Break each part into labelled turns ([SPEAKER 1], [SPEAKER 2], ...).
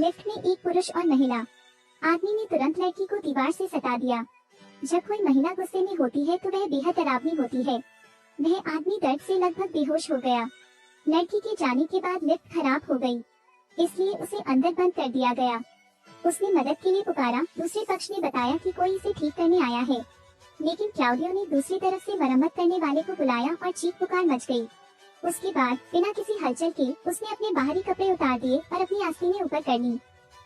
[SPEAKER 1] Lift में एक पुरुष और महिला। आदमी ने तुरंत लड़की को दीवार से सटा दिया। जब कोई महिला गुस्से में होती है तो वह बेहद डरावनी होती है। वह आदमी दर्द से लगभग बेहोश हो गया। लड़की के जाने के बाद लिफ्ट खराब हो गई, इसलिए उसे अंदर बंद कर दिया गया। उसने मदद के लिए पुकारा। दूसरे पक्ष ने बताया कि कोई इसे ठीक करने आया है, लेकिन क्लाउडियो ने दूसरी तरफ से मरम्मत करने वाले को बुलाया और चीख पुकार मच गई। उसके बाद बिना किसी हलचल के उसने अपने बाहरी कपड़े उतार दिए और अपनी आस्तीनें ऊपर कर ली।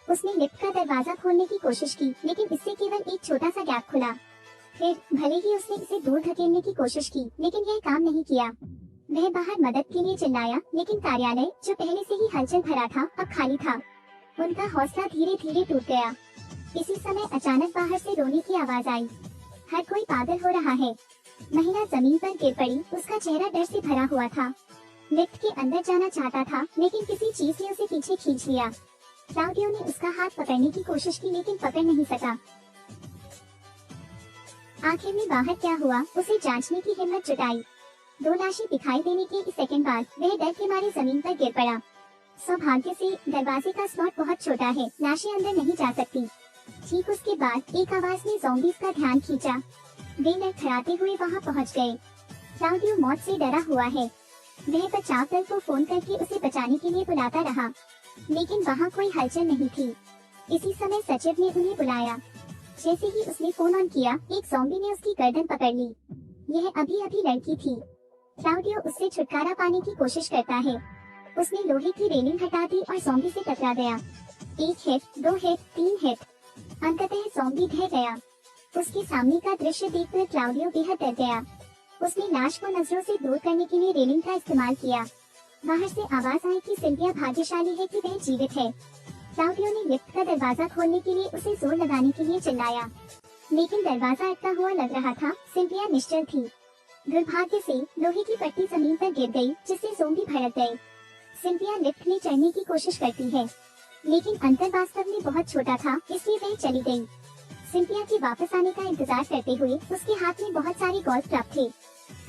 [SPEAKER 1] उसने लिफ्ट का दरवाजा खोलने की कोशिश की, लेकिन इससे केवल एक छोटा सा गैप खुला। फिर भले ही उसने इसे दूर धकेलने की कोशिश की, लेकिन यह काम नहीं किया। वह बाहर मदद के लिए चिल्लाया, लेकिन कार्यालय जो पहले से ही हलचल भरा था अब खाली था। उनका हौसला धीरे धीरे टूट गया। इसी समय अचानक बाहर से रोने की आवाज आई। हर कोई पागल हो रहा है। महिला जमीन पर गिर पड़ी। उसका चेहरा डर से भरा हुआ था। लिफ्ट के अंदर जाना चाहता था, लेकिन किसी चीज ने उसे पीछे खींच लिया। क्लाउडियो ने उसका हाथ पकड़ने की कोशिश की, लेकिन पकड़ नहीं सका। आखिर में बाहर क्या हुआ उसे जांचने की हिम्मत जुटाई। 2 लाशें दिखाई देने के एक सेकंड बाद वह डर के मारे जमीन पर गिर पड़ा। सौभाग्य से दरवाजे का स्लॉट बहुत छोटा है, लाशें अंदर नहीं जा सकती। ठीक उसके बाद एक आवाज ने ज़ॉम्बीज़ का ध्यान खींचा। वे लड़खड़ाते हुए वहां पहुंच गए। क्लाउडियो मौत से डरा हुआ है। वह बचाव दल को फोन करके उसे बचाने के लिए बुलाता रहा, लेकिन वहां कोई हलचल नहीं थी। इसी समय सचिव ने उन्हें बुलाया। जैसे ही उसने फोन ऑन किया, एक ज़ॉम्बी ने उसकी गर्दन पकड़ ली। यह अभी अभी लड़की थी। क्लाउडियो उससे छुटकारा पाने की कोशिश करता है। उसने लोहे की रेलिंग हटा दी और ज़ॉम्बी से टकरा गया। 1 हिट, 2 हिट, 3 हिट। अंततः ज़ॉम्बी ढह गया। उसके सामने का दृश्य देखकर क्लाउडियो बेहद डर गया। उसने लाश को नजरों से दूर करने के लिए रेलिंग का इस्तेमाल किया। बाहर से आवाज आई कि सिल्विया भाग्यशाली है कि वह जीवित है। क्लाउडियो ने लिफ्ट का दरवाजा खोलने के लिए उसे जोर लगाने के लिए चिल्लाया, लेकिन दरवाजा अटका हुआ लग रहा था। सिल्विया निश्चल थी। दुर्भाग्य से लोहे की पट्टी जमीन पर गिर गई, जिससे ज़ॉम्बी भड़क गए। सिल्विया लिफ्ट में चढ़ने की कोशिश करती है, लेकिन अंतर वास्तव में बहुत छोटा था, इसलिए वह चली गई। सिल्विया के वापस आने का इंतजार करते हुए उसके हाथ में बहुत सारे गोल्फ क्लब थे।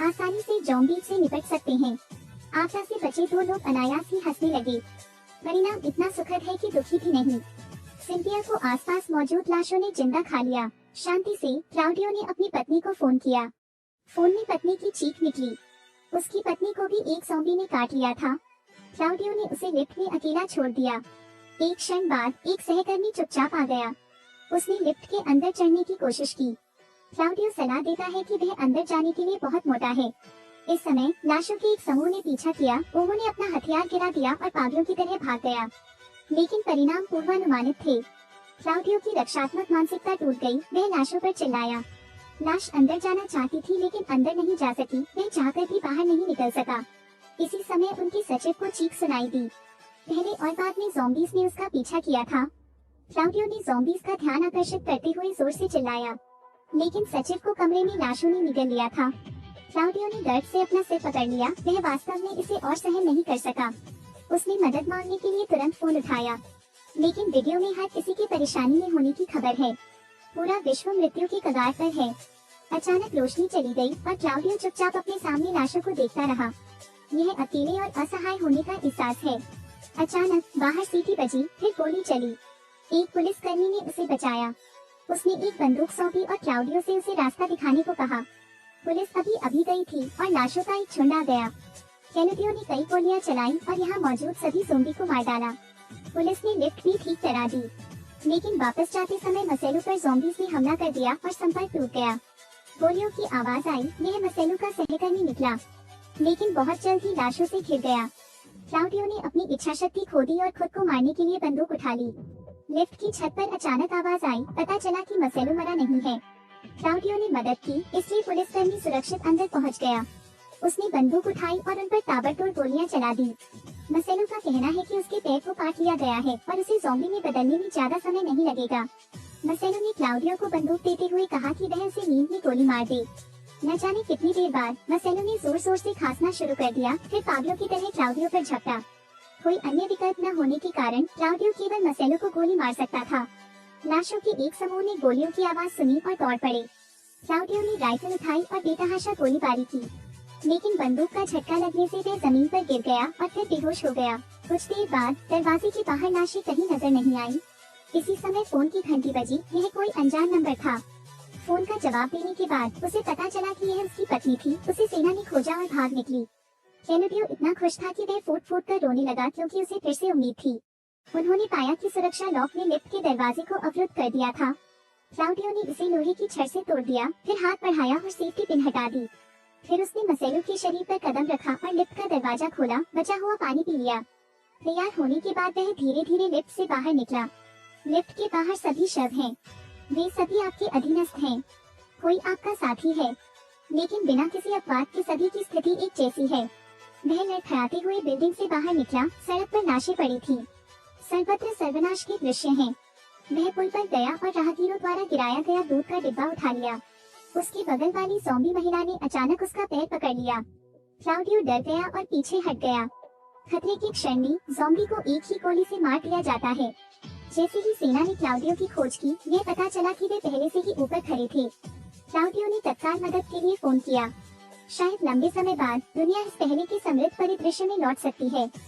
[SPEAKER 1] आसानी से ज़ॉम्बी से निपट सकते हैं। आपदा से बचे 2 लोग अनायास ही हंसने लगे। परिणाम इतना सुखद है कि दुखी भी नहीं। सिल्विया को आसपास मौजूद लाशों ने जिंदा खा लिया। शांति से क्लाउडियो ने अपनी पत्नी को फोन किया। फोन में पत्नी की चीख निकली। उसकी पत्नी को भी एक ज़ॉम्बी ने काट लिया था। क्लाउडियो ने उसे लिफ्ट में अकेला छोड़ दिया। एक क्षण बाद एक सहकर्मी चुपचाप आ गया। उसने लिफ्ट के अंदर चढ़ने की कोशिश की। क्लाउडियो सलाह देता है कि वह अंदर जाने के लिए बहुत मोटा है। इस समय लाशों के एक समूह ने पीछा किया। उन्होंने अपना हथियार गिरा दिया और पागलों की तरह भाग गया, लेकिन परिणाम पूर्वानुमानित थे। क्लाउडियो की रक्षात्मक मानसिकता टूट गई। वह लाशों पर चिल्लाया। लाश अंदर जाना चाहती थी, लेकिन अंदर नहीं जा सकी। वह चाहकर भी बाहर नहीं निकल सका। इसी समय उनकी सचिव को चीख सुनाई दी। पहले और बाद में ज़ॉम्बीज़ ने उसका पीछा किया था। क्लाउडियो ने ज़ॉम्बीज़ का ध्यान आकर्षित करते हुए जोर से चिल्लाया, लेकिन सचिव को कमरे में लाशों ने निगल लिया था। क्लाउडियो ने दर्द से अपना सिर पकड़ लिया। वह वास्तव में इसे और सहन नहीं कर सका। उसने मदद मांगने के लिए तुरंत फोन उठाया, लेकिन वीडियो में हर किसी की परेशानी में होने की खबर है। पूरा विश्व मृत्यु की कगार पर है। अचानक रोशनी चली गई और क्लाउडियो चुपचाप अपने सामने लाशों को देखता रहा। यह अकेले और असहाय होने का एहसास है। अचानक बाहर सीटी बजी, फिर गोली चली। एक पुलिसकर्मी ने उसे बचाया। उसने एक बंदूक सौंपी और क्लाउडियो से उसे रास्ता दिखाने को कहा। पुलिस अभी गई थी और लाशों का एक झुंड आ गया। क्लाउडियो ने कई गोलियां चलाई और यहाँ मौजूद सभी ज़ॉम्बी को मार डाला। पुलिस ने लिफ्ट भी ठीक करा दी, लेकिन वापस जाते समय मसेलो पर ज़ॉम्बीज़ ने हमला कर दिया और संपर्क टूट गया। गोलियों की आवाज आई। यह मसेलो का सहकर्मी निकला, लेकिन बहुत जल्द ही लाशों से घिर गया। क्लाउडियो ने अपनी इच्छा शक्ति खो दी और खुद को मारने के लिए बंदूक उठा ली। लिफ्ट की छत पर अचानक आवाज आई। पता चला कि मसेलो मरा नहीं है। क्लाउडियो ने मदद की, इसलिए पुलिसकर्मी सुरक्षित अंदर पहुंच गया। उसने बंदूक उठाई और उन पर ताबड़तोड़ गोलियां चला दी। मसेलो का कहना है कि उसके पैर को काट लिया गया है और उसे ज़ॉम्बी में बदलने में ज्यादा समय नहीं लगेगा। मसेलो ने क्लाउडियो को बंदूक देते हुए कहा कि वह उसे नींद में गोली मार दे। न जाने कितनी देर बाद मसेलो ने जोर जोर से खांसना शुरू कर दिया, फिर पागलों की तरह क्लाउडियो पर झपटा। कोई अन्य विकल्प न होने के कारण क्लाउडियो केवल मसेलो को गोली मार सकता था। लाशों के एक समूह ने गोलियों की आवाज सुनी और दौड़ पड़े। क्लाउडियो ने राइफल उठाई और बेतहाशा गोलीबारी की, लेकिन बंदूक का झटका लगने से वह जमीन पर गिर गया और फिर बेहोश हो गया। कुछ देर बाद दरवाजे के बाहर नाशी कहीं नजर नहीं आई। इसी समय फोन की घंटी बजी। यह कोई अनजान नंबर था। फोन का जवाब देने के बाद उसे पता चला कि यह उसकी पत्नी थी। उसे सेना ने खोजा और भाग निकली। क्लेमेंटियो इतना खुश था कि वह फूट फूट कर रोने लगा क्योंकि उसे फिर से उम्मीद थी। उन्होंने पाया कि सुरक्षा लॉक ने लिफ्ट के दरवाजे को अवरुद्ध कर दिया था। क्लाउडियो ने इसे लोहे की छड़ से तोड़ दिया, फिर हाथ बढ़ाया और सेफ्टी पिन हटा दी। फिर उसने मसेलो के शरीर पर कदम रखा और लिफ्ट का दरवाजा खोला, बचा हुआ पानी पी लिया। तैयार होने के बाद वह धीरे धीरे लिफ्ट से बाहर निकला। लिफ्ट के बाहर सभी शव हैं। वे सभी आपके अधीनस्थ हैं। कोई आपका साथी है, लेकिन बिना किसी अपवाद के सभी की स्थिति एक जैसी है। वह लड़खड़ाते हुए बिल्डिंग से बाहर निकला। सड़क पर लाशें पड़ी थी। सर्वत्र सर्वनाश के दृश्य हैं। वह पुल पर गया और राहगीरों द्वारा गिराया गया दूध का डिब्बा उठा लिया। उसकी बगल वाली ज़ॉम्बी महिला ने अचानक उसका पैर पकड़ लिया। क्लाउडियो डर गया और पीछे हट गया। खतरे के क्षण में ज़ॉम्बी को एक ही गोली से मार दिया जाता है। जैसे ही सेना ने क्लाउडियो की खोज की, यह पता चला कि वे पहले से ही ऊपर खड़े थे। क्लाउडियो ने तत्काल मदद के लिए फोन किया। शायद लंबे समय बाद दुनिया इस पहले के समृद्ध परिदृश्य में लौट सकती है।